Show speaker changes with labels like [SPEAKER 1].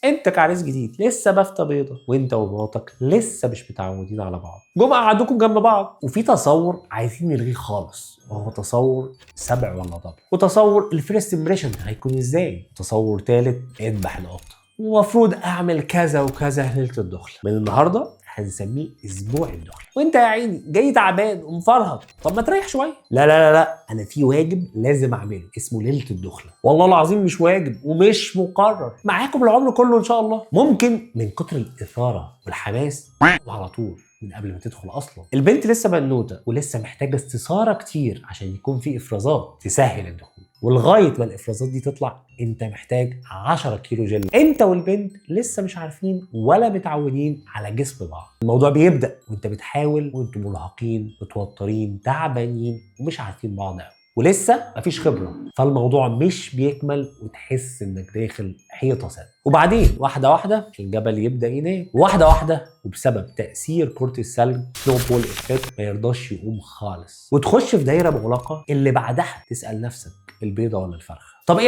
[SPEAKER 1] انت كعريس جديد لسه بافتة بيضة، وانت ومراتك لسه مش متعودين على بعض، جم قعدوكم جنب بعض وفي تصور عايزين نلغيه خالص، وهو تصور سبع ولا ضبع، وتصور الفيرست امبريشن هيكون ازاي، وتصور تالت اذبح القطه، ومفروض اعمل كذا وكذا ليله الدخله. من النهارده هنسميه اسبوع الدخله، وانت يا عيني جاي تعبان ومفرهد، طب ما تريح شويه. لا لا لا لا، انا في واجب لازم اعمله اسمه ليله الدخله، والله العظيم مش واجب ومش مقرر، معاكم العمر كله ان شاء الله. ممكن من كتر الاثاره والحماس وعلى طول من قبل ما تدخل اصلا. البنت لسه بنوته ولسه محتاجه استثاره كتير عشان يكون في افرازات تسهل الدخول، ولغايه ما الافرازات دي تطلع انت محتاج 10 كيلو جل. انت والبنت لسه مش عارفين ولا متعودين على جسم بعض. الموضوع بيبدا وانت بتحاول وانتم ملهقين متوترين تعبانين ومش عارفين بعض قوي، ولسه مفيش خبره، فالموضوع مش بيكمل وتحس انك داخل حيطه سد. وبعدين واحده واحده الجبل يبدا ينام، واحده واحده وبسبب تاثير كره الثلج سنو بول افكت ما يرضاش يقوم خالص، وتخش في دايره مغلقه اللي بعدها تسال نفسك البيضه ولا الفرخه. طب